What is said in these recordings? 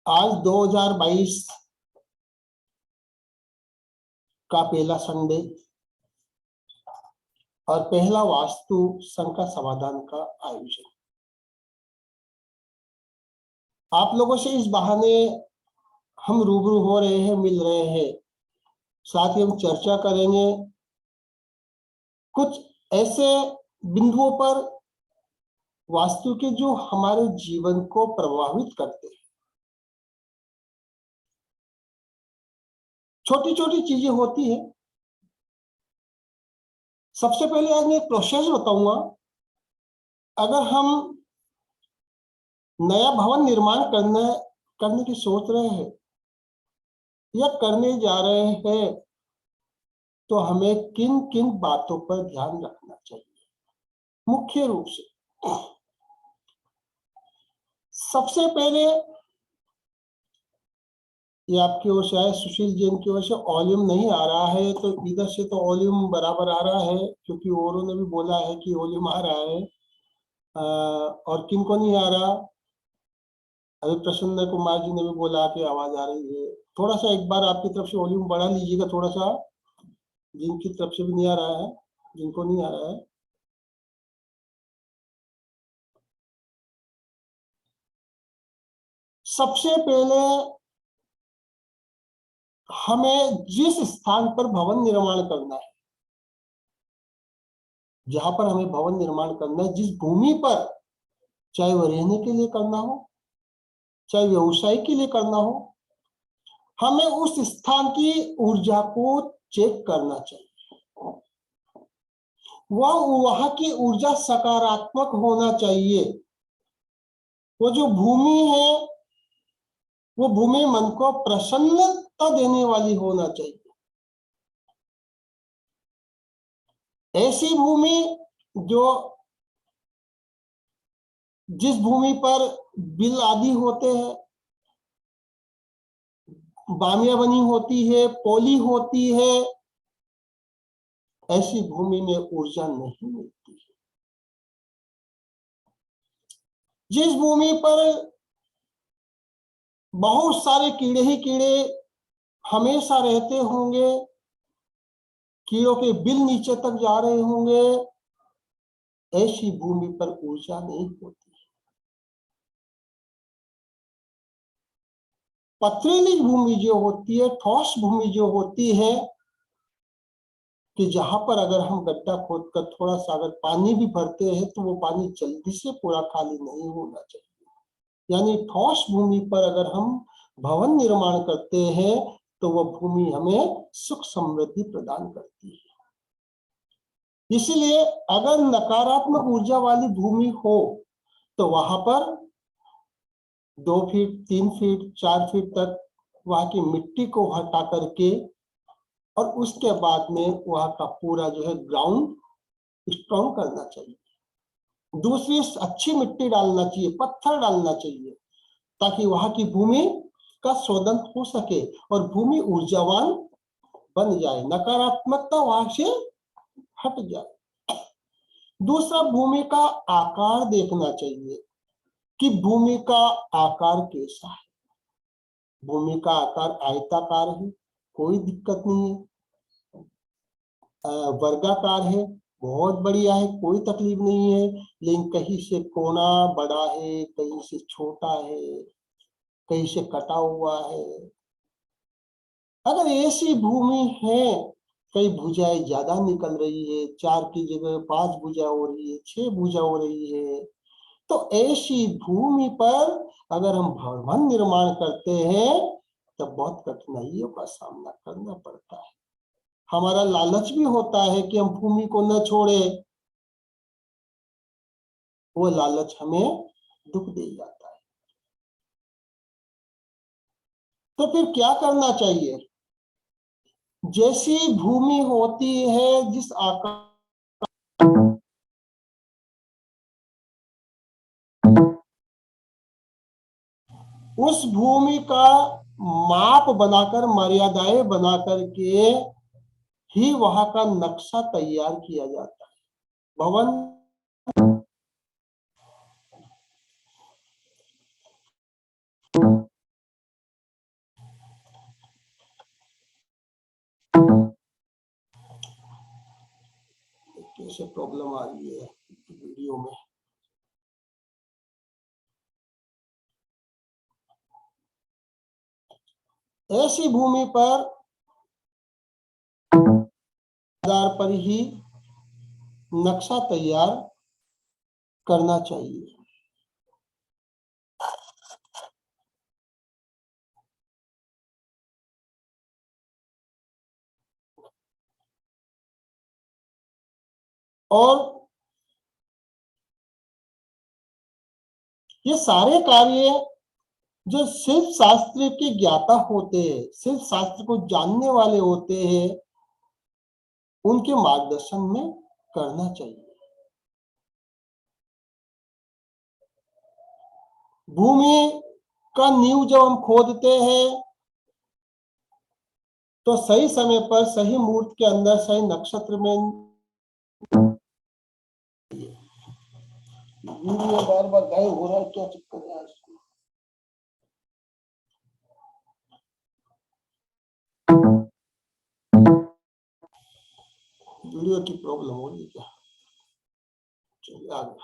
आज 2022 का पहला संडे और पहला वास्तु शंका समाधान का आयोजन। आप लोगों से इस बहाने हम रूबरू हो रहे हैं, मिल रहे हैं, साथ ही हम चर्चा करेंगे कुछ ऐसे बिंदुओं पर वास्तु के जो हमारे जीवन को प्रभावित करते हैं। छोटी छोटी चीजें होती है। सबसे पहले आज मैं एक प्रोसेस बताऊंगा। अगर हम नया भवन निर्माण करने की सोच रहे हैं या करने जा रहे हैं तो हमें किन किन बातों पर ध्यान रखना चाहिए। मुख्य रूप से सबसे पहले ये आपकी ओर से आए, सुशील जैन की ओर से वॉल्यूम नहीं आ रहा है, तो इधर से तो वॉल्यूम बराबर आ रहा है क्योंकि औरों ने भी बोला है कि वॉल्यूम आ रहा है। और किन को नहीं आ रहा? अभी प्रसन्न कुमार जी ने भी बोला कि आवाज आ रही है। थोड़ा सा एक बार आपकी तरफ से वॉल्यूम बढ़ा लीजिएगा थोड़ा सा, जिनकी तरफ से भी नहीं आ रहा है, जिनको नहीं आ रहा है। सबसे पहले हमें जिस स्थान पर भवन निर्माण करना है, जहां पर हमें भवन निर्माण करना है, जिस भूमि पर, चाहे वह रहने के लिए करना हो चाहे व्यवसाय के लिए करना हो, हमें उस स्थान की ऊर्जा को चेक करना चाहिए। वहां की ऊर्जा सकारात्मक होना चाहिए। वो जो भूमि है वो भूमि मन को प्रसन्नता देने वाली होना चाहिए। ऐसी भूमि जो जिस भूमि पर बिल आदि होते हैं, बामिया बनी होती है, पोली होती है, ऐसी भूमि में ऊर्जा नहीं मिलती है। जिस भूमि पर बहुत सारे कीड़े ही कीड़े हमेशा रहते होंगे, कीड़ों के बिल नीचे तक जा रहे होंगे, ऐसी भूमि पर ऊर्जा नहीं होती। पथरीली भूमि जो होती है, ठोस भूमि जो होती है, कि जहां पर अगर हम गड्ढा खोदकर थोड़ा सा अगर पानी भी भरते हैं तो वो पानी जल्दी से पूरा खाली नहीं होना चाहिए। यानी ठोस भूमि पर अगर हम भवन निर्माण करते हैं तो वह भूमि हमें सुख समृद्धि प्रदान करती है। इसलिए अगर नकारात्मक ऊर्जा वाली भूमि हो तो वहां पर 2 फीट 3 फीट 4 फीट तक वहां की मिट्टी को हटा करके और उसके बाद में वहां का पूरा जो है ग्राउंड स्ट्रॉन्ग करना चाहिए। दूसरी, अच्छी मिट्टी डालना चाहिए, पत्थर डालना चाहिए, ताकि वहां की भूमि का शोधन हो सके और भूमि ऊर्जावान बन जाए, नकारात्मकता वहां से हट जाए। दूसरा, भूमि का आकार देखना चाहिए कि भूमि का आकार कैसा है। भूमि का आकार आयताकार है, कोई दिक्कत नहीं है। वर्गाकार है, बहुत बढ़िया है, कोई तकलीफ नहीं है। लेकिन कहीं से कोना बड़ा है, कहीं से छोटा है, कहीं से कटा हुआ है। अगर ऐसी भूमि है, कई भुजाएं ज्यादा निकल रही है, 4 की जगह 5 भुजा हो रही है, 6 भुजा हो रही है, तो ऐसी भूमि पर अगर हम भवन निर्माण करते हैं तो बहुत कठिनाइयों का सामना करना पड़ता है। हमारा लालच भी होता है कि हम भूमि को न छोड़े, वो लालच हमें दुख दे जाता है। तो फिर क्या करना चाहिए? जैसी भूमि होती है, जिस आकार, उस भूमि का माप बनाकर, मर्यादाएं बना करके ही वहां का नक्शा तैयार किया जाता है। भवन कैसे प्रॉब्लम आ रही है वीडियो में। ऐसी भूमि पर आधार पर ही नक्शा तैयार करना चाहिए। और ये सारे कार्य जो शिल्प शास्त्र के ज्ञाता होते हैं, शिल्प शास्त्र को जानने वाले होते हैं, उनके मार्गदर्शन में करना चाहिए। भूमि का नींव जब हम खोदते हैं तो सही समय पर सही मुहूर्त के अंदर सही नक्षत्र में बार बार गायब हो रहा है, क्या चक्कर है इसको। वीडियो की प्रॉब्लम हो रही है क्या? चलिए आगे।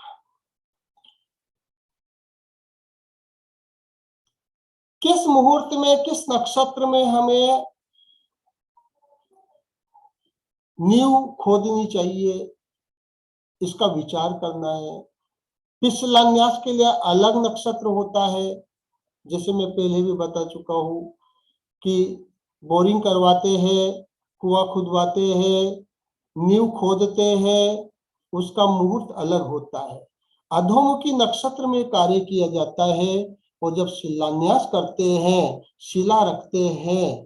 किस मुहूर्त में किस नक्षत्र में हमें नींव खोदनी चाहिए, इसका विचार करना है। शिलान्यास के लिए अलग नक्षत्र होता है, जैसे मैं पहले भी बता चुका हूं कि बोरिंग करवाते हैं, कुआं खुदवाते हैं, नींव खोदते हैं, उसका मुहूर्त अलग होता है। अधोमुखी नक्षत्र में कार्य किया जाता है और जब शिलान्यास करते हैं, शिला रखते हैं,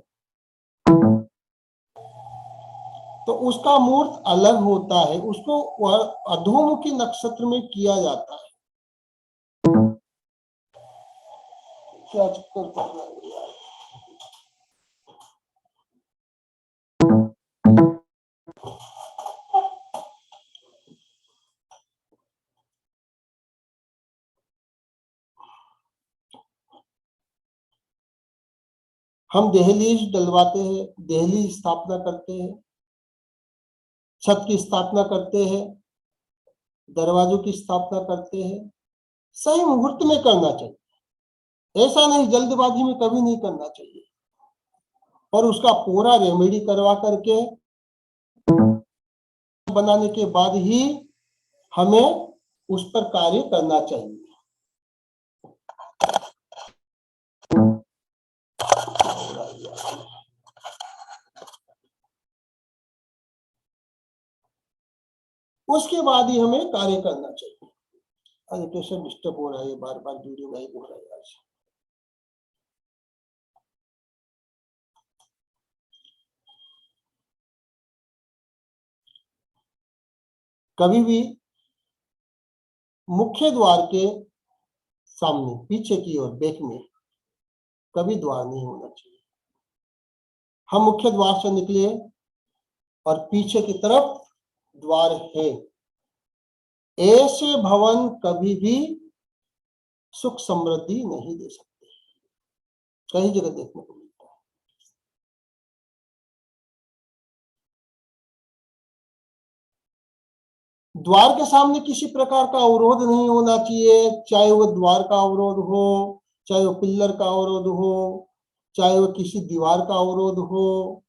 तो उसका मुहूर्त अलग होता है, उसको अधोमुखी नक्षत्र में किया जाता है। क्या चक्कर कर रहा है यार? हम दहलीज डलवाते हैं, दहलीज स्थापना करते हैं, छत की स्थापना करते हैं, दरवाजों की स्थापना करते हैं। सही मुहूर्त में करना चाहिए, ऐसा नहीं जल्दबाजी में कभी नहीं करना चाहिए। और उसका पूरा रेमेडी करवा करके बनाने के बाद ही हमें उस पर कार्य करना चाहिए। उसके बाद ही हमें कार्य करना चाहिए। अरे कैसे डिस्टर्ब हो रहा है, बार बार वीडियो गायब हो रहा है आज। कभी भी मुख्य द्वार के सामने पीछे की ओर बैक में कभी द्वार नहीं होना चाहिए। हम मुख्य द्वार से निकले और पीछे की तरफ द्वार है, ऐसे भवन कभी भी सुख समृद्धि नहीं दे सकते। कई जगह देखने को मिलता है। द्वार के सामने किसी प्रकार का अवरोध नहीं होना चाहिए, चाहे वो द्वार का अवरोध हो, चाहे वो पिल्लर का अवरोध हो, चाहे वो किसी दीवार का अवरोध हो,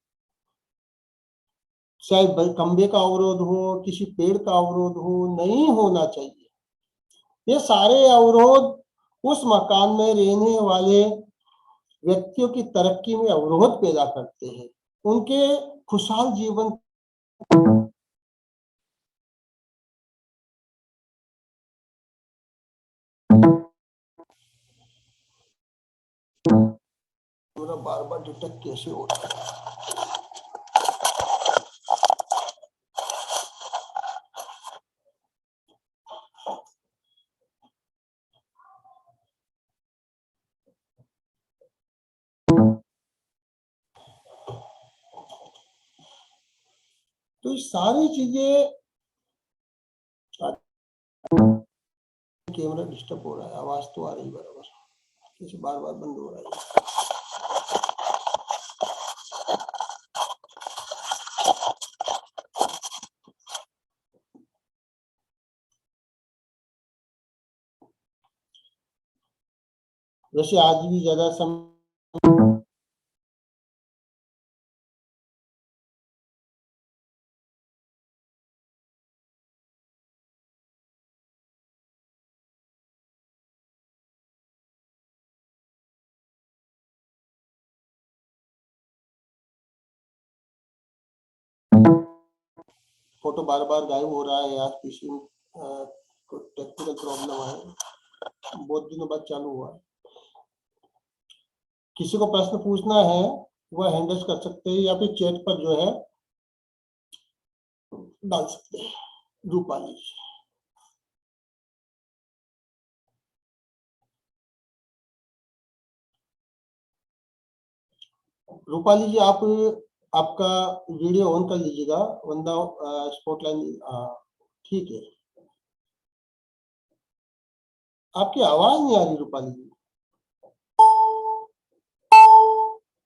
चाहे खंबे का अवरोध हो, किसी पेड़ का अवरोध हो, नहीं होना चाहिए। ये सारे अवरोध उस मकान में रहने वाले व्यक्तियों की तरक्की में अवरोध पैदा करते हैं, उनके खुशहाल जीवन बार बार डिटेक्ट कैसे होता है। तो ये सारी चीजें, कैमरा डिस्टर्ब हो रहा है, आवाज तो आ रही बराबर, कैसे बार बार बंद हो रहा है। वैसे आज भी ज्यादा समय फोटो बार बार गायब हो रहा है यार, किसी को टेक्निकल प्रॉब्लम है, बहुत दिनों बाद चालू हुआ है। किसी को प्रश्न पूछना है वह हैंडल्स कर सकते हैं या फिर चैट पर जो है डाल सकते हैं। रूपाली रूपाली जी, आप आपका वीडियो ऑन कर लीजिएगा, वरना स्पॉटलाइन। ठीक है, आपकी आवाज नहीं आ रही रूपाली जी।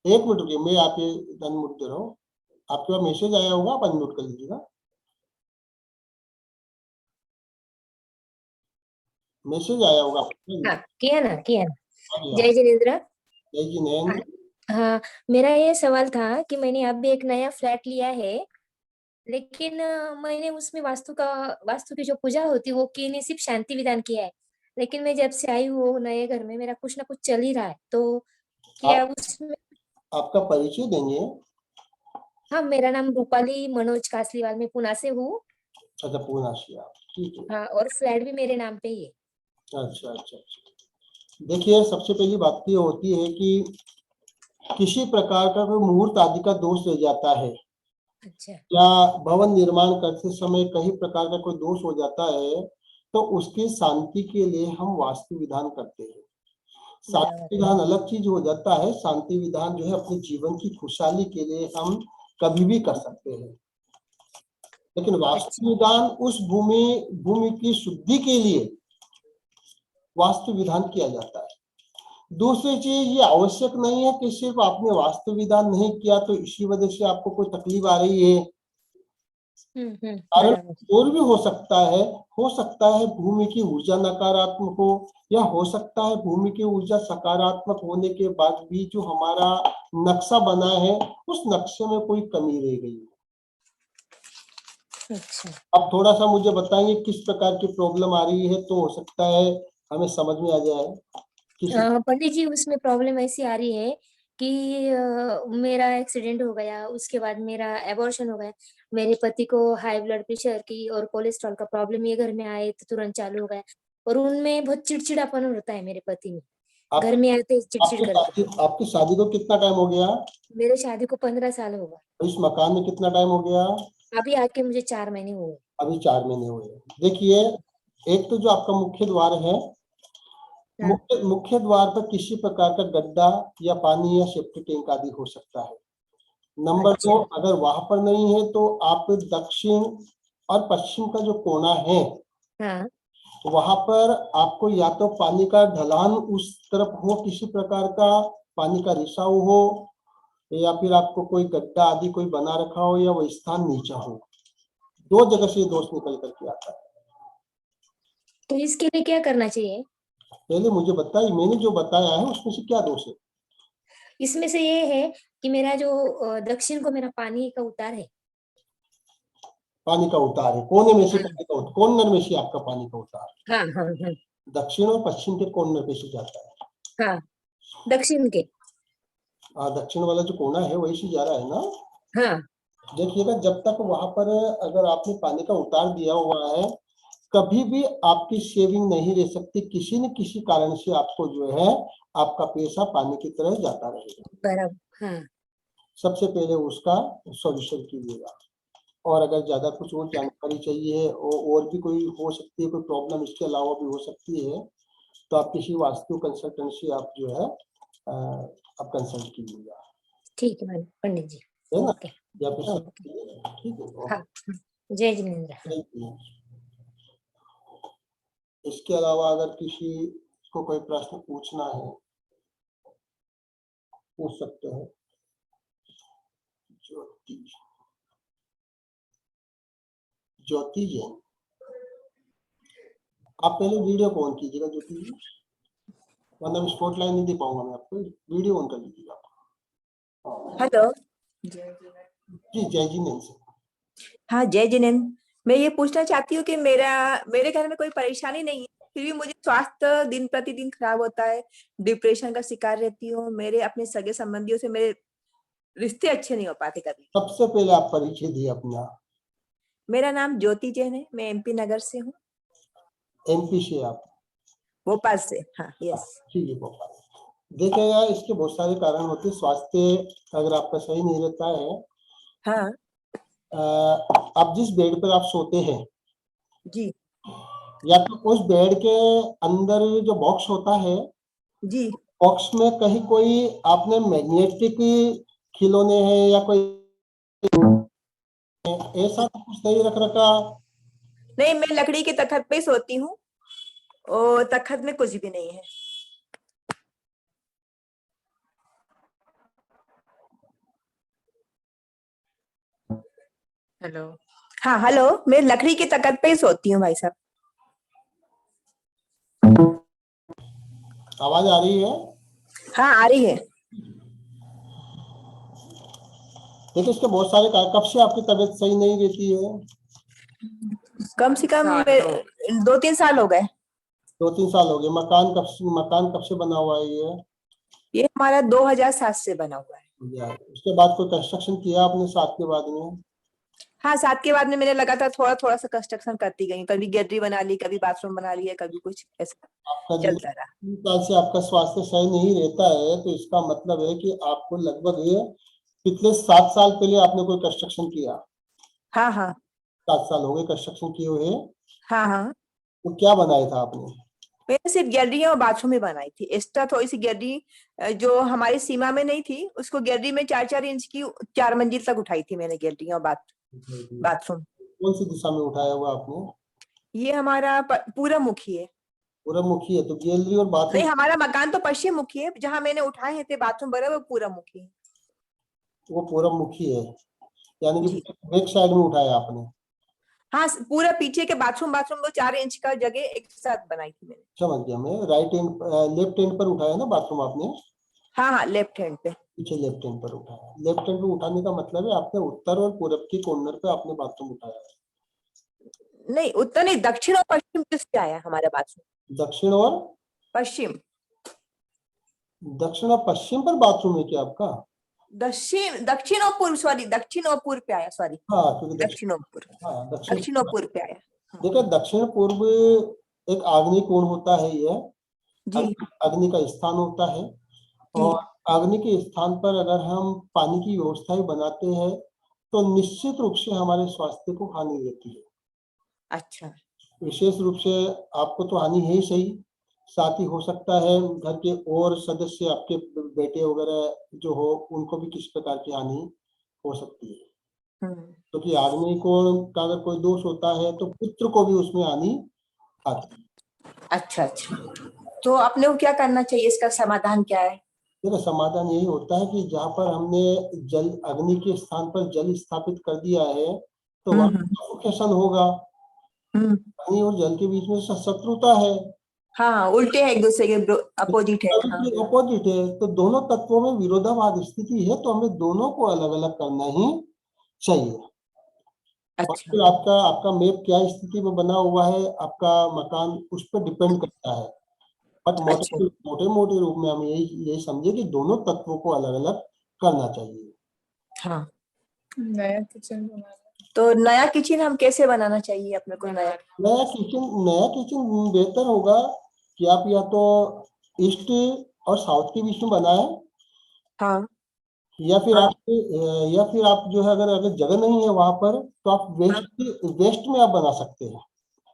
एक मिनट रुकिए, मैं आप ये अनम्यूट दे रहा हूँ। आपके पास मैसेज आया होगा, आप अनम्यूट कर लीजिएगा। मैसेज आया होगा आपको। हाँ, किया ना। आ गया। जय जिनेन्द्र। जय जिनेन्द्र। हाँ, मेरा ये सवाल था कि मैंने अब भी एक नया फ्लैट लिया है, लेकिन मैंने उसमें वास्तु की जो पूजा होती है वो की नहीं, सिर्फ शांति विधान किया है। लेकिन मैं जब से आई हूँ नए घर में, मेरा कुछ ना कुछ चल ही रहा है, तो क्या आप उसमें। आपका परिचय देंगे? हाँ, मेरा नाम रूपाली मनोज कासलीवाल, मैं पुणे से हूँ। अच्छा, पूना से आप, ठीक है। हाँ, और फ्लैट भी मेरे नाम पे ही है। अच्छा अच्छा अच्छा। देखिए, सबसे पहली बात ये होती है कि किसी प्रकार का कोई मुहूर्त आदि का दोष रह जाता है अच्छा। या भवन निर्माण करते समय कई प्रकार का कोई दोष हो जाता है, तो उसकी शांति के लिए हम वास्तु विधान करते हैं। शांति विधान अलग चीज हो जाता है। शांति विधान जो है अपने जीवन की खुशहाली के लिए हम कभी भी कर सकते हैं, लेकिन वास्तु विधान उस भूमि भूमि की शुद्धि के लिए वास्तु विधान किया जाता है। दूसरी चीज, ये आवश्यक नहीं है कि सिर्फ आपने वास्तु विधान नहीं किया तो इसी वजह से आपको कोई तकलीफ आ रही है। कारण और भी हो सकता है भूमि की ऊर्जा नकारात्मक हो, या हो सकता है भूमि की ऊर्जा सकारात्मक होने के बाद भी जो हमारा नक्शा बना है उस नक्शे में कोई कमी रह गई। अच्छा। अब थोड़ा सा मुझे बताएंगे किस प्रकार की प्रॉब्लम आ रही है, तो हो सकता है हमें समझ में आ जाए। पंडित जी, उसमें प्रॉब्लम ऐसी आ रही है कि मेरा एक्सीडेंट हो गया, उसके बाद मेरा एबॉर्शन हो गया। मेरे पति को हाई ब्लड प्रेशर की और कोलेस्ट्रॉल का प्रॉब्लम ये घर में आए तो तुरंत चालू हो गया, और उनमें बहुत चिड़चिड़ापन होता है मेरे पति में। घर में आते चिड़चिड़ करते। आपकी शादी को कितना टाइम हो गया? मेरे शादी को 15 साल होगा। इस मकान में कितना टाइम हो गया? अभी आके मुझे 4 महीने हुए। अभी 4 महीने हुए। देखिए, एक तो जो आपका मुख्य द्वार है, मुख्य द्वार पर किसी प्रकार का गड्ढा या पानी या सेप्टिक टैंक आदि हो सकता है। नंबर 2, अगर वहां पर नहीं है तो आप दक्षिण और पश्चिम का जो कोना है, वहां पर आपको या तो पानी का ढलान उस तरफ हो, किसी प्रकार का पानी का रिसाव हो, या फिर आपको कोई गड्ढा आदि कोई बना रखा हो, या वो स्थान नीचा हो। 2 जगह से दोष निकल करके आता है। तो इसके लिए क्या करना चाहिए? पहले मुझे बताइए, मैंने जो बताया है उसमें से क्या दोष है? इसमें से ये है कि मेरा जो दक्षिण को मेरा पानी का उतार है। पानी का उतार है, कोने में से पानी का उतार, कॉर्नर में से आपका पानी का उतार। हाँ। दक्षिण और पश्चिम के कॉर्नर पे से जाता है। हाँ, दक्षिण के। दक्षिण वाला जो कोना है वही से जा रहा है ना? हाँ। देखिएगा, जब तक वहां पर अगर आपने पानी का उतार दिया हुआ है, कभी भी आपकी सेविंग नहीं रह सकती। किसी न किसी कारण से आपको जो है आपका पैसा पानी की तरह जाता रहेगा। बराबर। हाँ। सबसे पहले उसका सॉल्यूशन कीजिएगा। और अगर ज्यादा कुछ और जानकारी चाहिए और भी कोई हो सकती है, कोई प्रॉब्लम इसके अलावा भी हो सकती है, तो आप किसी वास्तु कंसल्टेंसी आप जो है आप कंसल्ट कीजिएगा। ठीक है पंडित जी। है ना? ओके। या फिर ओके। ठीक है। हाँ। जय जिनेन्द्र। इसके अलावा अगर किसी को कोई प्रश्न पूछना है, पूछ सकते हैं। ज्योति ज्योति जैन, आप पहले वीडियो को ऑन कीजिएगा ज्योति जी। वरना मैं स्पॉट लाइन नहीं दे पाऊंगा मैं आपको। वीडियो ऑन कर लीजिएगा आप। हेलो। जी जय जी नैन्सी। हाँ, जय जिनेंद्र। मैं ये पूछना चाहती हूँ कि मेरे घर में कोई परेशानी नहीं है, फिर भी मुझे स्वास्थ्य दिन प्रतिदिन खराब होता है। डिप्रेशन का शिकार रहती हूँ। मेरे अपने सगे संबंधियों से मेरे रिश्ते अच्छे नहीं हो पाते कभी। सबसे पहले आप परिचय दिए अपना। मेरा नाम ज्योति जैन है, मैं एमपी नगर से हूँ, एमपी से आप? भोपाल से। हाँ, यस। ठीक है भोपाल। देखिएगा इसके बहुत सारे कारण होते हैं। स्वास्थ्य अगर आपका सही नहीं रहता है, हाँ आप जिस बेड पर आप सोते हैं जी या तो उस बेड के अंदर जो बॉक्स होता है, जी। बॉक्स में कहीं कोई आपने मैग्नेटिक खिलौने हैं या कोई ऐसा तो कुछ नहीं रख रखा? नहीं, मैं लकड़ी के तखत पे सोती हूँ और तखत में कुछ भी नहीं है। हेलो। हाँ हेलो, मैं लकड़ी के तखत पे ही सोती हूँ भाई साहब। आवाज आ रही है? हाँ, आ रही है। देखिए इसके बहुत सारे कारण। कब से आपकी तबीयत सही नहीं रहती है? कम से कम 2-3 साल हो गए। 2-3 साल हो गए। मकान कब से बना हुआ है ये हमारा 2007 से बना हुआ है। या उसके बाद कोई कंस्ट्रक्शन किया आपने साथ के बाद में? हाँ, साथ के बाद में मैंने लगातार थोड़ा थोड़ा सा कंस्ट्रक्शन करती गई। कभी गैलरी बना ली, कभी बाथरूम बना लिया, कभी कुछ, ऐसा आपका जिस चलता रहा। 3 साल से आपका स्वास्थ्य सही नहीं रहता है तो इसका मतलब है कि आपको लगभग ये पिछले 7 साल पहले आपने कोई कंस्ट्रक्शन किया। हाँ हाँ 7 साल हो गए कंस्ट्रक्शन किए हुए। हाँ हाँ। तो क्या बनाया था आपने? मैंने सिर्फ गैलरी और बाथरूम ही बनाई थी। एक्स्ट्रा थोड़ी सी गैलरी जो हमारी सीमा में नहीं थी, उसको गैलरी में 4-4 इंच की 4 मंजिल तक उठाई थी मैंने, गैलरी और बाथरूम। कौन सी दिशा में उठाया हुआ आपने? ये हमारा पूरा मुखी है। पूरब मुखी है तो गैलरी और नहीं, बाथरूम हमारा मकान तो पश्चिम मुखी है। जहाँ मैंने उठाए थे बाथरूम बना, वो पूरा मुखी है। वो पूरब मुखी है, यानी कि जी बैक साइड में उठाया आपने? हाँ, पूरा पीछे के बाथरूम वो 4 इंच का जगह एक साथ बनाई थी मैंने। समझ गया मैं। राइट हैंड लेफ्ट हैंड पर उठाया ना बाथरूम आपने? हाँ हाँ, लेफ्ट हैंड पे। पीछे लेफ्ट हैंड पर उठाया। लेफ्ट हैंड पे उठाने का मतलब है आपने उत्तर और पूरब की कॉर्नर पे आपने बाथरूम उठाया है। नहीं, उत्तर नहीं, दक्षिण और पश्चिम से आया हमारा बाथरूम। दक्षिण और पश्चिम। दक्षिण और पश्चिम पर बाथरूम है क्या आपका? दक्षिण और पूर्व, सॉरी, दक्षिण और पूर्व पे आया, सॉरी। हाँ क्योंकि दक्षिण और पूर्व। हाँ दक्षिण। दक्षिण और पूर्व पे आया। हाँ। देखिए दक्षिण पूर्व एक आग्नेय कोण होता है ये। जी। अग्नि का स्थान होता है जी। और अग्नि के स्थान पर अगर हम पानी की व्यवस्थाएं बनाते हैं तो निश्चित रूप से हमारे स्वास्थ्य को हानि रहती है। अच्छा। विशेष रूप से आपको तो हानि है ही सही, साथ ही हो सकता है घर के और सदस्य आपके बेटे वगैरह जो हो उनको भी किसी प्रकार की हानि हो सकती है। क्योंकि आदमी को का अगर कोई दोष होता है तो पुत्र को भी उसमें हानि आती है। अच्छा अच्छा। तो अपने को क्या करना चाहिए, इसका समाधान क्या है? देखो समाधान यही होता है कि जहाँ पर हमने जल अग्नि के स्थान पर जल स्थापित कर दिया है तो वहां सफोकेशन होगा। पानी और जल के बीच में शत्रुता है। हाँ, उल्टे है, एक दूसरे के अपोजिट है। हाँ। अपोजिट है तो दोनों तत्वों में विरोधाभास स्थिति है तो हमें दोनों को अलग अलग करना ही चाहिए। और अच्छा फिर आपका आपका मैप क्या स्थिति में बना हुआ है, आपका मकान उस पर डिपेंड करता है। बट अच्छा। मोटे मोटे रूप में हम यही समझे कि दोनों तत्वों को अलग अलग करना चाहिए। हाँ। नया किचन बनाना, तो नया किचन हम कैसे बनाना चाहिए अपने को? नया किचन बेहतर होगा कि आप या तो ईस्ट और साउथ के बीच में बनाएं हाँ या फिर हाँ आप जो है अगर अगर जगह नहीं है वहां पर तो आप हाँ। वेस्ट में आप बना सकते हैं।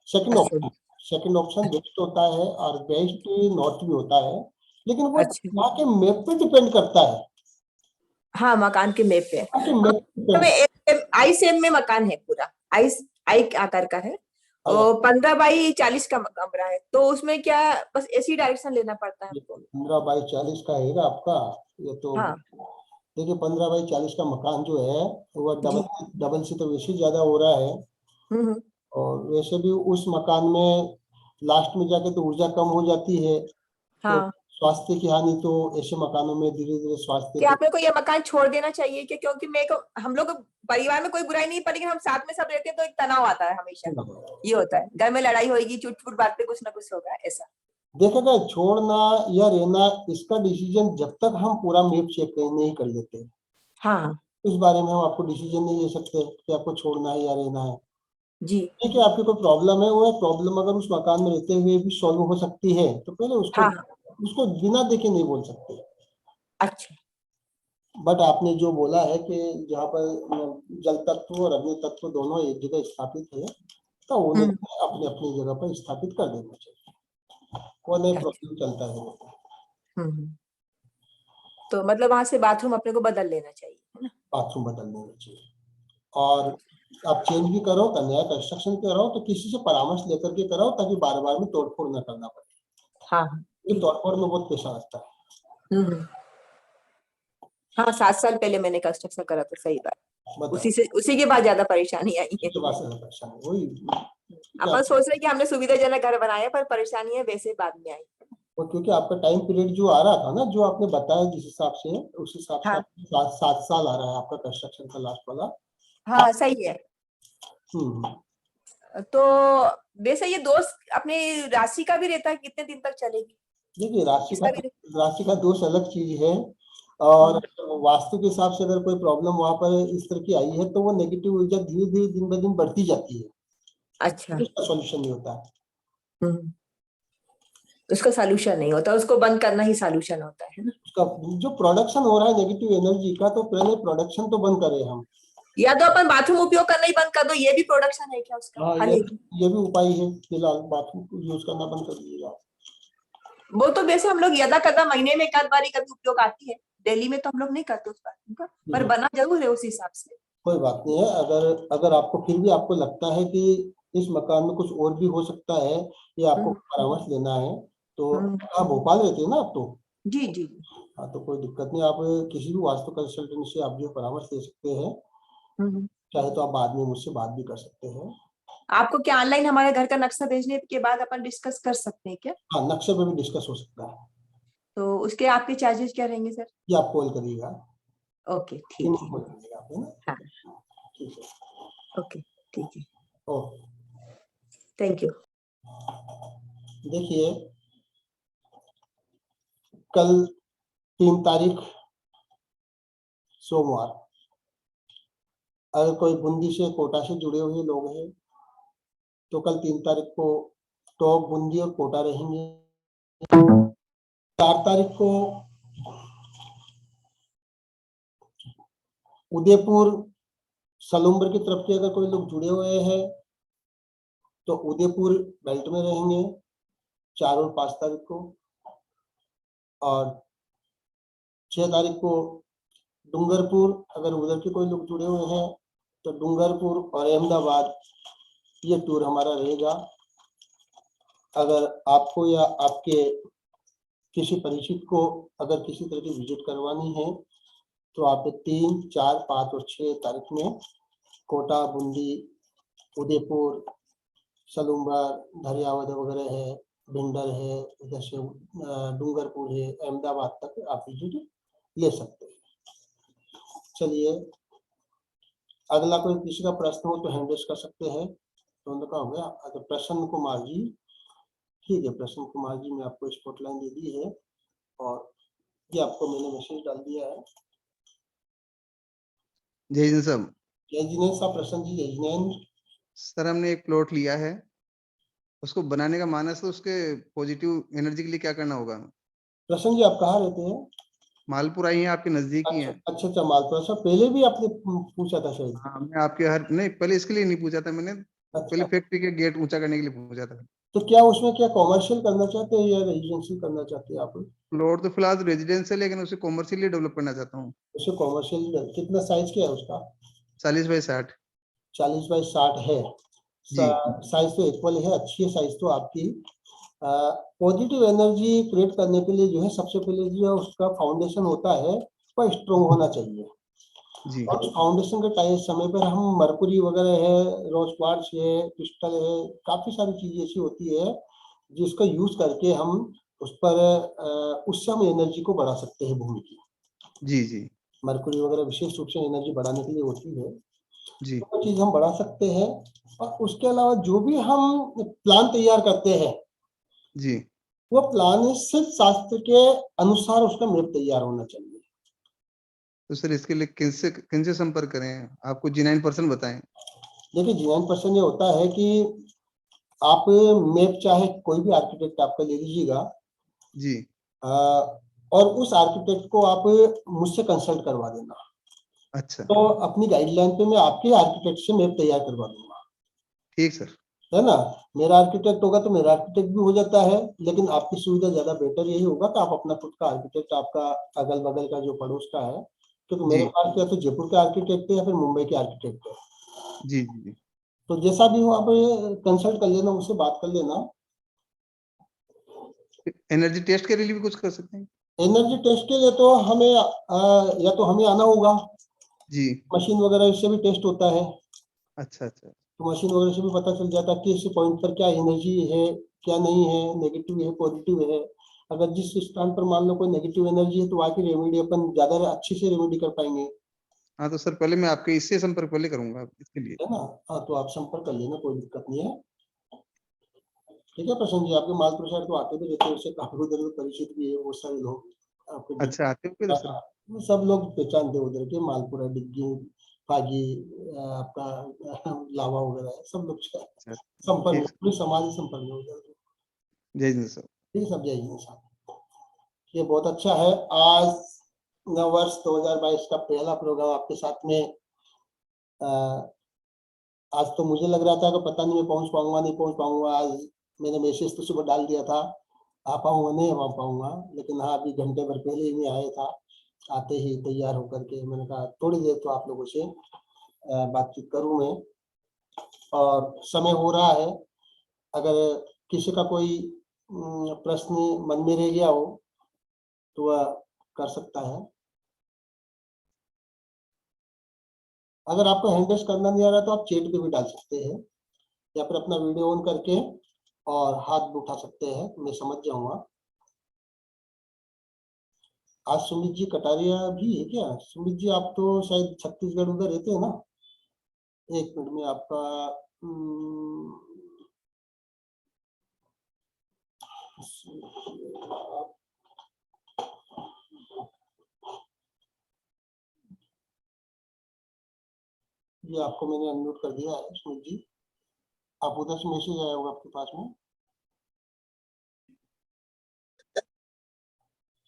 सेकंड अच्छा ऑप्शन सेकंड ऑप्शन वेस्ट होता है और वेस्ट नॉर्थ भी होता है, लेकिन वो अच्छा। वहाँ के मैप पे डिपेंड करता है। हाँ, मकान के मैप पे। वहाँ के हाँ, मैप पे हमें आई शेप में मकान है पूरा। आई आई आकार का है और 15 बाई 40 का कमरा है। तो उसमें क्या, बस ऐसी डायरेक्शन लेना पड़ता है हमको? 15 बाई 40 का है ना आपका? ये तो हाँ देखिए 15 बाई 40 का मकान जो है वो जी। डबल से तो वैसे ज्यादा हो रहा है। हम्म। और वैसे भी उस मकान में लास्ट में जाके तो ऊर्जा कम हो जाती है। तो हाँ स्वास्थ्य की हानि तो ऐसे मकानों में धीरे धीरे स्वास्थ्य कि आपने को ये मकान छोड़ देना चाहिए कि, क्योंकि मेरे को, हम लोग परिवार में कोई बुराई नहीं, पर लेकिन हम साथ में सब रहते हैं तो एक तनाव आता है हमेशा, ये होता है, घर में लड़ाई होगी, चुट फुट बात पे कुछ ना कुछ होगा ऐसा। देखा छोड़ना या रहना, इसका डिसीजन जब तक हम पूरा मैप चेक नहीं कर लेते, हाँ इस बारे में हम आपको डिसीजन नहीं ले सकते कि आपको छोड़ना है या रहना है। जी। ठीक है, आपकी कोई प्रॉब्लम है, वो प्रॉब्लम अगर उस मकान में रहते हुए भी सॉल्व हो सकती है तो पहले उसको हाँ उसको बिना देखे नहीं बोल सकते। अच्छा। बट आपने जो बोला है कि जहाँ पर जल तत्व और अग्नि तत्व दोनों एक जगह स्थापित है, तो उन्हें अपने अपनी जगह पर स्थापित कर देना चाहिए, वो नहीं प्रॉब्लम चलता है। तो मतलब वहां से बाथरूम अपने को बदल लेना चाहिए, है ना? बाथरूम बदल देना चाहिए, और आप चेंज भी करो तो नया कंस्ट्रक्शन कराओ तो किसी से परामर्श लेकर के कराओ, ताकि बार बार में तोड़फोड़ न करना पड़े। हाँ ये तोड़फोड़ में बहुत पैसा लगता है। हाँ 7 साल पहले मैंने कंस्ट्रक्शन करा था, सही बात। बताओ, उसी के बाद ज्यादा परेशानी आई है। उसके बाद से परेशानी वही अपन सोच रहे कि हमने सुविधाजनक घर बनाया, पर परेशानी है वैसे बाद में आई। वो, क्योंकि आपका टाइम पीरियड जो आ रहा था ना, जो आपने बताया जिस हिसाब से, उस हिसाब से हाँ 7 साल आ रहा है आपका कंस्ट्रक्शन का लास्ट वाला। हाँ सही है। हम्म। तो वैसे ये दोस्त अपनी राशि का भी रहता है, कितने दिन तक चलेगी? देखिए, इसका भी राशि का दोष अलग चीज है, और वास्तु के हिसाब से अगर कोई प्रॉब्लम वहां पर इस तरह की आई है तो वो नेगेटिव ऊर्जा धीरे धीरे दिन ब दिन बढ़ती जाती है, अच्छा। उसका सॉल्यूशन नहीं होता है। उसका सॉल्यूशन नहीं होता, उसको बंद करना ही सॉल्यूशन होता है ना? उसका जो प्रोडक्शन हो रहा है नेगेटिव एनर्जी का, तो पहले प्रोडक्शन तो बंद करें हम। या तो अपन बाथरूम उपयोग करना ही बंद कर दो, ये भी प्रोडक्शन है क्या उसका? हाँ, हल ये भी उपाय है, फिलहाल बाथरूम यूज करना बंद कर दीजिएगा। वो तो वैसे हम लोग यदा कदा महीने में एक आध बारी कभी उपयोग आती है, दिल्ली में तो हम लोग नहीं करते उस बाथरूम का, पर बना जरूर है उस हिसाब से। कोई बात नहीं है, अगर अगर आपको फिर भी आपको लगता है कि इस मकान में कुछ और भी हो सकता है, या आपको परामर्श लेना है, तो आप भोपाल रहते हैं ना आप तो? जी जी। हाँ, तो कोई दिक्कत नहीं, आप किसी भी वास्तु कंसल्टेंट से आप जो परामर्श ले सकते हैं, चाहे तो आप बाद में मुझसे बात भी कर सकते हैं। आपको क्या ऑनलाइन हमारे घर का नक्शा भेजने के बाद अपन डिस्कस कर सकते हैं क्या? हाँ, नक्शे पे भी डिस्कस हो सकता है। तो उसके आपके चार्जेस क्या रहेंगे सर? ये आप कॉल करिएगा। ओके ठीक है। कॉल करिएगा आप, है ना? हाँ ठीक है। ओके ठीक है, ओके। Thank you. देखिए, कल 3 तारीख सोमवार, अगर कोई बूंदी से कोटा से जुड़े हुए लोग हैं तो कल 3 तारीख को टॉप बूंदी और कोटा रहेंगे। 4 तारीख को उदयपुर सलूम्बर की तरफ के अगर कोई लोग जुड़े हुए हैं तो उदयपुर बेल्ट में रहेंगे 4 और 5 तारीख को, और 6 तारीख को डूंगरपुर, अगर उधर के कोई लोग जुड़े हुए हैं तो डूंगरपुर और अहमदाबाद ये टूर हमारा रहेगा। अगर आपको या आपके किसी परिचित को अगर किसी तरह की विजिट करवानी है तो आप 3, 4, 5 और 6 तारीख में कोटा, बूंदी, उदयपुर, सलूम्बर, धरियावद वगैरह है, भिंडर है, इधर से डूंगरपुर है, अहमदाबाद तक आप विजिट ले सकते हैं। चलिए, अगला कोई किसी का प्रश्न हो तो हैंड रेज कर सकते हैं। तो उनका हो गया। तो प्रसन्न कुमार जी, ठीक है, प्रसन्न कुमार जी ने आपको स्पॉटलाइन दे दी है और ये आपको मैंने मैसेज डाल दिया है। जय जिनेन्द्र साहब। जय जिनेन्द्र साहब, प्रसन्न जी, जय जिनेन्द्र सर, हमने एक प्लॉट लिया है, उसको बनाने का मानस, तो उसके पॉजिटिव एनर्जी के लिए क्या करना होगा? प्रसन्न जी, आप कहाँ रहते हैं? मालपुरा ही है, आपके नजदीक ही है। अच्छा अच्छा, मालपुरा। सर, पहले भी आपने पूछा था शायद? हाँ, मैं आपके नहीं, पहले इसके लिए नहीं पूछा था मैंने। पहले फैक्ट्री के गेट ऊंचा करने के लिए पूछा था। तो क्या उसमें क्या कॉमर्शियल करना चाहते हैं या रेजिडेंशियल करना चाहते हैं आप? प्लॉट तो फिलहाल रेजिडेंशियल है, लेकिन उसे कॉमर्शियली डेवलप करना चाहता हूँ। उसे कॉमर्शियल, कितना साइज क्या है उसका? 40 बाई 60। 40 बाई 60 है। साइज तो इक्वल है, अच्छी है साइज तो आपकी। पॉजिटिव एनर्जी क्रिएट करने के लिए जो है, सबसे पहले जो उसका फाउंडेशन होता है वो स्ट्रॉन्ग होना चाहिए जी। और फाउंडेशन के टाइम समय पर हम मरकुरी वगैरह है, रोज क्वार्ट्ज है, क्रिस्टल है, काफी सारी चीजें ऐसी होती है जिसका यूज करके हम उस पर उससे हम एनर्जी को बढ़ा सकते हैं भूमि की। जी जी मरकुरी वगैरह विशेष रूप से एनर्जी बढ़ाने के लिए होती है, जी तो वो चीज हम बढ़ा सकते हैं। और उसके अलावा जो भी हम प्लान तैयार करते हैं जी। वो प्लान सिर्फ शास्त्र के अनुसार उसका मैप तैयार होना चाहिए। तो सर इसके लिए किनसे संपर्क करें? आपको G9 पर्सन बताएं। देखिए G9% ये होता है कि आप मैप चाहे कोई भी आर्किटेक्ट आपका ले लीजिएगा, जी और उस आर्किटेक्ट को आप मुझसे कंसल्ट करवा देना, अच्छा तो अपनी गाइडलाइन पे मैं आपके आर्किटेक्ट से मैप तैयार करवा दूंगा, ठीक सर। है ना। मेरा आर्किटेक्ट होगा तो मेरा आर्किटेक्ट भी हो जाता है, लेकिन आपकी सुविधा ज्यादा बेटर यही होगा कि आप अपना खुद का आर्किटेक्ट, आपका अगल बगल का जो पड़ोस का है, क्योंकि मेरे जी पास या तो जयपुर के आर्किटेक्ट है या फिर मुंबई के आर्किटेक्ट है, जी जी जी। तो जैसा भी हो आप कंसल्ट कर लेना, मुझसे बात कर लेना। एनर्जी टेस्ट के लिए भी कुछ कर सकते हैं? एनर्जी टेस्ट के लिए तो हमें या तो हमें आना होगा, जी मशीन वगैरह इससे भी टेस्ट होता है, अच्छा अच्छा तो मशीन वगैरह से भी पता चल जाता है कि इस पॉइंट पर क्या एनर्जी है, क्या नहीं है, नेगेटिव है पॉजिटिव है। अगर जिस स्थान पर मान लो कोई नेगेटिव एनर्जी है तो वहाँ की रेमेडी अपन ज्यादा अच्छे से रेमेडी कर पाएंगे, हाँ तो सर पहले मैं आपके इससे संपर्क पहले करूंगा इसके लिए। है ना। हाँ तो आप संपर्क कर लेना, कोई दिक्कत नहीं है। ठीक है प्रसन्न जी, आपके मालपुर शहर तो आते भी रहते हैं, उससे काफी उधर परिचित भी है बहुत सारे लोग आपके बीच। अच्छा आते हो फिर सर? वो सब लोग पहचानते हैं उधर के, मालपुरा, डिग्गी, फागी, आपका लावा वगैरह है, सब लोग अच्छा संपर्क में, ठीक पूरे समाज से संपर्क में उधर के। जय हिंद सर। ठीक है, सब जय हिंद साहब। ये बहुत अच्छा है। आज नव वर्ष 2022 का पहला प्रोग्राम आपके साथ में। अ, आज तो मुझे लग रहा था कि पता नहीं मैं पहुंच पाऊंगा नहीं पहुंच पाऊंगा। आज मैंने मैसेज तो सुबह डाल दिया था, आ पाऊंगा नहीं आ पाऊंगा, लेकिन हाँ अभी घंटे भर पहले ही मैं आया था। आते ही तैयार होकर के मैंने कहा थोड़ी देर तो आप लोगों से बातचीत करूं मैं, और समय हो रहा है। अगर किसी का कोई प्रश्न मन में रह गया हो तो वह कर सकता है। अगर आपको हैंड रेस करना नहीं आ रहा तो आप चैट पे भी डाल सकते हैं, या फिर अपना वीडियो ऑन करके और हाथ भी उठा सकते हैं, मैं समझ जाऊंगा। आज सुमित जी कटारिया भी है क्या? सुमित जी आप तो शायद छत्तीसगढ़ उधर रहते हैं ना। एक मिनट में आपका ये आपको मैंने अनम्यूट कर दिया है सुमित जी, आप उधर से मैसेज आया होगा आपके पास में।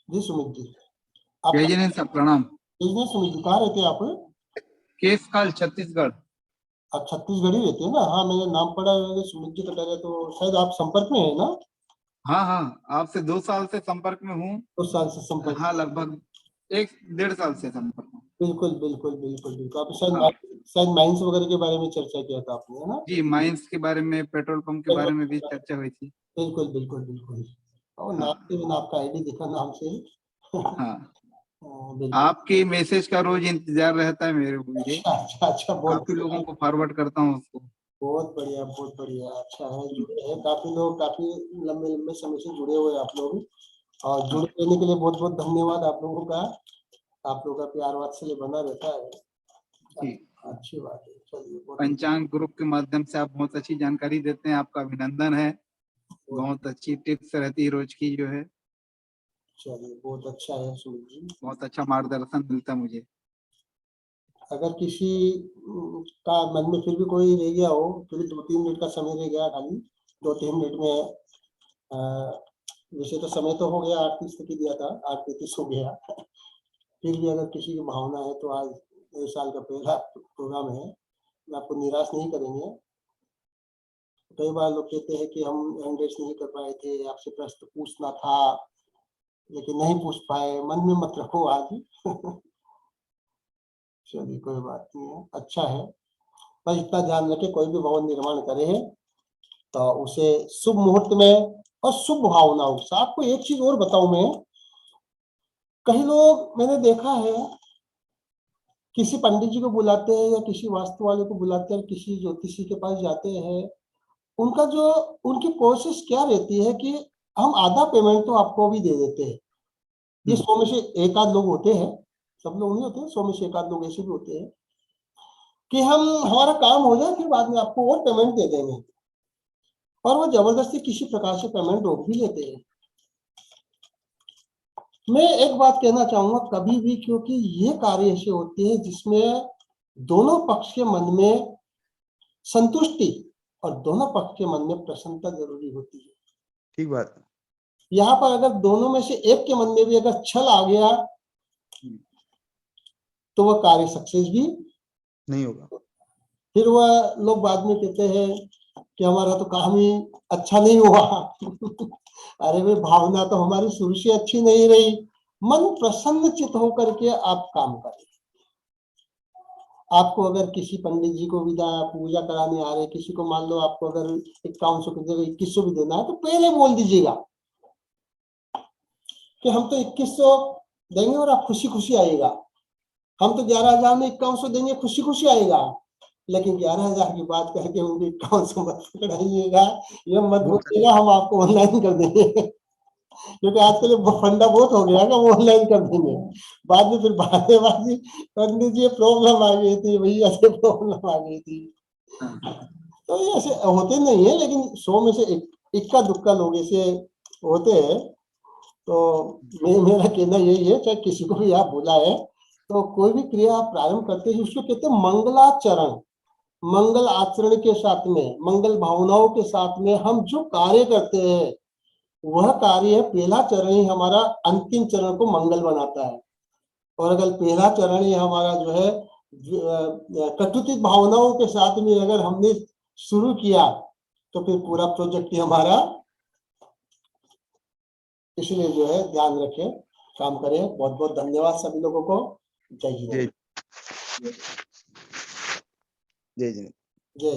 जी सुमित जी आप जय जिनेन्द्र साहब प्रणाम। सुमित जी कहाँ रहते हैं आप? केसकाल छत्तीसगढ़। आप छत्तीसगढ़ ही रहते हैं ना? हाँ मैंने नाम पढ़ा है सुमित जी कटारिया, तो शायद आप संपर्क में है ना? हाँ हाँ, आपसे 2 साल से संपर्क में हूँ। उस साल से संपर्क। हाँ, लगभग 1-1.5 साल से संपर्क में। बिल्कुल बिल्कुल बिल्कुल बिल्कुल। आप शायद हाँ शायद माइंस वगैरह के बारे में चर्चा किया था आपने, है ना? जी, माइंस के बारे में, पेट्रोल पंप के बारे में भी चर्चा हुई थी। बिल्कुल बिल्कुल बिल्कुल। और नाम हाँ से मैंने आपका आईडी दिखा नाम से। हाँ, बिल्कुल। आपके मैसेज का रोज इंतजार रहता है मेरे को, मुझे अच्छा अच्छा अच्छा, बहुत काफी लोगों को फॉरवर्ड करता हूँ उसको। बहुत बढ़िया बहुत बढ़िया। अच्छा है, जुड़े हैं काफी लोग, काफी लंबे लंबे समय से जुड़े हुए हैं आप लोग, और जुड़े रहने के लिए बहुत बहुत धन्यवाद आप लोगों का। आप लोगों का प्यार वात्सल्य बना रहता है, जी, अच्छी बात है। चलिए बहुत पंचांग ग्रुप के माध्यम से आप बहुत अच्छी जानकारी देते हैं, आपका अभिनंदन है। बहुत अच्छी टिप्स रहती है रोज की जो है, चलिए बहुत अच्छा है सुमित जी। बहुत अच्छा मार्गदर्शन मिलता है मुझे। अगर किसी का मन में फिर भी कोई रह गया हो, क्योंकि 2-3 मिनट का समय रह गया, खाली 2-3 मिनट में वैसे तो समय तो हो गया 8:30 तक ही दिया था, 8:33 हो गया। फिर भी अगर किसी की भावना है तो आज नए साल का पहला प्रोग्राम है, मैं आपको निराश नहीं करेंगे। कई बार लोग कहते हैं कि हम हैंडरेस नहीं कर पाए थे, आपसे प्रश्न पूछना था लेकिन नहीं पूछ पाए, मन में मत रखो आज। चलिए कोई बात नहीं है, अच्छा है। बस इतना ध्यान रखें, कोई भी भवन निर्माण करे तो उसे शुभ मुहूर्त में और शुभ भावनाओं से। आपको एक चीज और बताऊं मैं, कई लोग मैंने देखा है किसी पंडित जी को बुलाते हैं या किसी वास्तु वाले को बुलाते हैं, किसी ज्योतिषी के पास जाते हैं, उनका जो उनकी कोशिश क्या रहती है कि हम आधा पेमेंट तो आपको भी दे देते हैं। ये 100 में से एक आध लोग होते हैं, सब लोग नहीं होते, 100 में से एक आध लोग ऐसे भी होते हैं कि हम हमारा काम हो जाए फिर बाद में आपको और पेमेंट दे देंगे, और वो जबरदस्ती किसी प्रकार से पेमेंट रोक भी लेते हैं। मैं एक बात कहना चाहूंगा, कभी भी, क्योंकि ये कार्य ऐसे होते हैं जिसमें दोनों पक्ष के मन में संतुष्टि और दोनों पक्ष के मन में प्रसन्नता जरूरी होती है। ठीक बात। यहाँ पर अगर दोनों में से एक के मन में भी अगर छल आ गया तो वह कार्य सक्सेस भी नहीं होगा। फिर वह लोग बाद में कहते हैं कि हमारा तो काम ही अच्छा नहीं हुआ। अरे भाई, भावना तो हमारी शुरू से अच्छी नहीं रही। मन प्रसन्न चित होकर के आप काम करें। आपको अगर किसी पंडित जी को विदा पूजा कराने आ रहे, किसी को मान लो आपको अगर 5100 की जगह 2100 भी देना है, तो पहले बोल दीजिएगा कि हम तो 2100 देंगे और आप खुशी खुशी आइएगा। हम तो 11,000 में 5100 देंगे, खुशी खुशी आएगा। लेकिन 11,000 की बात करके उनके 5100 मत पकड़ाइएगा, ये मत बोलिएगा हम आपको ऑनलाइन कर देंगे। क्योंकि आजकल फंडा बहुत हो गया का, वो ऑनलाइन कर देंगे। बाद में फिर बातेबाजी, पंडित जी प्रॉब्लम आ गई थी, भैया से प्रॉब्लम आ गई थी। तो ये ऐसे होते नहीं है, लेकिन 100 में से इक्का दुक्का लोग ऐसे होते हैं। तो मेरा कहना यही है, चाहे किसी को भी आप बुलाए तो कोई भी क्रिया आप प्रारंभ करते हैं उसको कहते हैं मंगलाचरण। मंगल आचरण के साथ में, मंगल भावनाओं के साथ में हम जो कार्य करते हैं वह कार्य, पहला चरण ही हमारा अंतिम चरण को मंगल बनाता है। और अगर पहला चरण ही हमारा जो है कटुतित भावनाओं के साथ में अगर हमने शुरू किया तो फिर पूरा प्रोजेक्ट ही हमारा। इसलिए जो है ध्यान रखें, काम करें। बहुत बहुत धन्यवाद सभी लोगों को। जय हिंद। जय जय। जय